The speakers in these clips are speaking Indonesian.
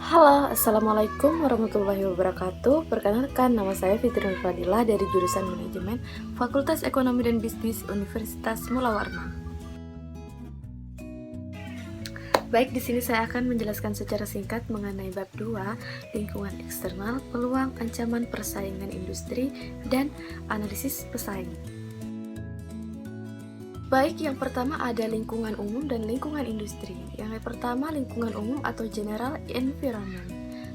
Halo, Assalamualaikum warahmatullahi wabarakatuh. Perkenalkan, nama saya Fitri Nur Fadilah dari jurusan Manajemen Fakultas Ekonomi dan Bisnis Universitas Mula Warman. Baik, di sini saya akan menjelaskan secara singkat mengenai bab 2, lingkungan eksternal, peluang, ancaman persaingan industri, dan analisis pesaing. Baik, yang pertama ada lingkungan umum dan lingkungan industri. Yang pertama, lingkungan umum atau general environment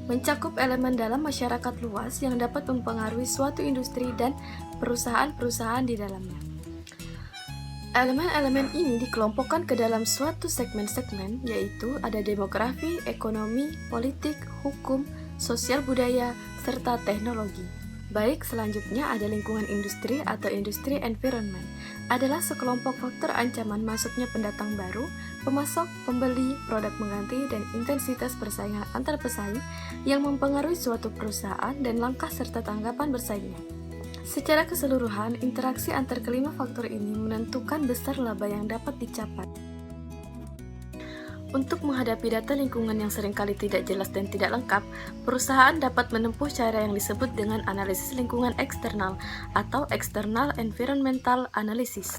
mencakup elemen dalam masyarakat luas yang dapat mempengaruhi suatu industri dan perusahaan-perusahaan di dalamnya. Elemen-elemen ini dikelompokkan ke dalam suatu segmen-segmen, yaitu ada demografi, ekonomi, politik, hukum, sosial budaya, serta teknologi. Baik, selanjutnya ada lingkungan industri atau industri environment. Adalah sekelompok faktor ancaman masuknya pendatang baru, pemasok, pembeli, produk mengganti, dan intensitas persaingan antar pesaing yang mempengaruhi suatu perusahaan dan langkah serta tanggapan bersaingnya. Secara keseluruhan, interaksi antar kelima faktor ini menentukan besar laba yang dapat dicapai. Untuk menghadapi data lingkungan yang seringkali tidak jelas dan tidak lengkap, perusahaan dapat menempuh cara yang disebut dengan analisis lingkungan eksternal atau external environmental analysis.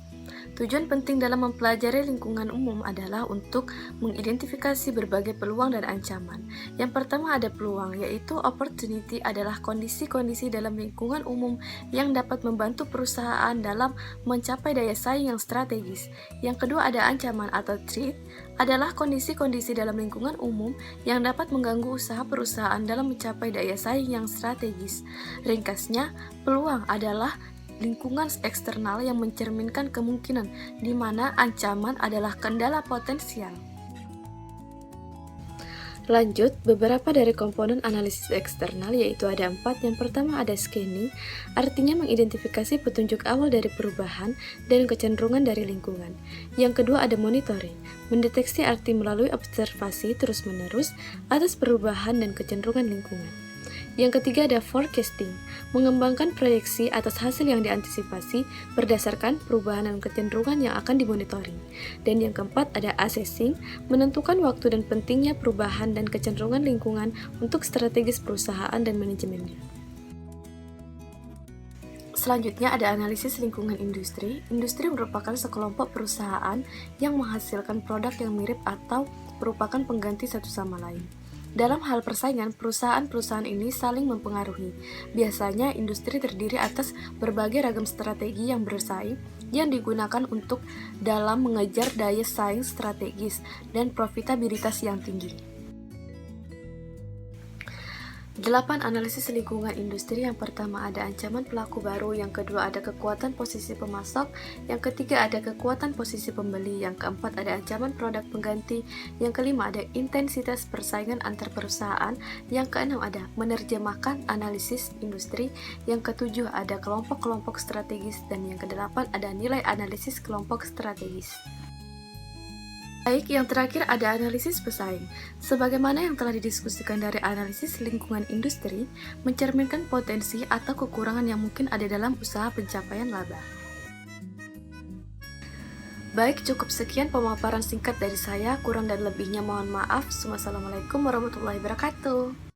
Tujuan penting dalam mempelajari lingkungan umum adalah untuk mengidentifikasi berbagai peluang dan ancaman. Yang pertama ada peluang, yaitu opportunity adalah kondisi-kondisi dalam lingkungan umum yang dapat membantu perusahaan dalam mencapai daya saing yang strategis. Yang kedua ada ancaman atau threat, adalah kondisi-kondisi dalam lingkungan umum yang dapat mengganggu usaha perusahaan dalam mencapai daya saing yang strategis. Ringkasnya, peluang adalah lingkungan eksternal yang mencerminkan kemungkinan, di mana ancaman adalah kendala potensial. Lanjut, beberapa dari komponen analisis eksternal yaitu ada 4. Yang pertama ada scanning, artinya mengidentifikasi petunjuk awal dari perubahan dan kecenderungan dari lingkungan. Yang kedua ada monitoring, mendeteksi arti melalui observasi terus-menerus atas perubahan dan kecenderungan lingkungan. Yang ketiga ada forecasting, mengembangkan proyeksi atas hasil yang diantisipasi berdasarkan perubahan dan kecenderungan yang akan dimonitoring. Dan yang keempat ada assessing, menentukan waktu dan pentingnya perubahan dan kecenderungan lingkungan untuk strategis perusahaan dan manajemennya. Selanjutnya ada analisis lingkungan industri. Industri merupakan sekelompok perusahaan yang menghasilkan produk yang mirip atau merupakan pengganti satu sama lain. Dalam hal persaingan, perusahaan-perusahaan ini saling mempengaruhi. Biasanya, industri terdiri atas berbagai ragam strategi yang bersaing yang digunakan untuk dalam mengejar daya saing strategis dan profitabilitas yang tinggi. 8. Analisis lingkungan industri. Yang pertama ada ancaman pelaku baru, yang kedua ada kekuatan posisi pemasok, yang ketiga ada kekuatan posisi pembeli, yang keempat ada ancaman produk pengganti, yang kelima ada intensitas persaingan antar perusahaan, yang keenam ada menerjemahkan analisis industri, yang ketujuh ada kelompok-kelompok strategis, dan yang kedelapan ada nilai analisis kelompok strategis. Baik, yang terakhir ada analisis pesaing. Sebagaimana yang telah didiskusikan dari analisis lingkungan industri, mencerminkan potensi atau kekurangan yang mungkin ada dalam usaha pencapaian laba. Baik, cukup sekian pemaparan singkat dari saya. Kurang dan lebihnya mohon maaf. Wassalamualaikum warahmatullahi wabarakatuh.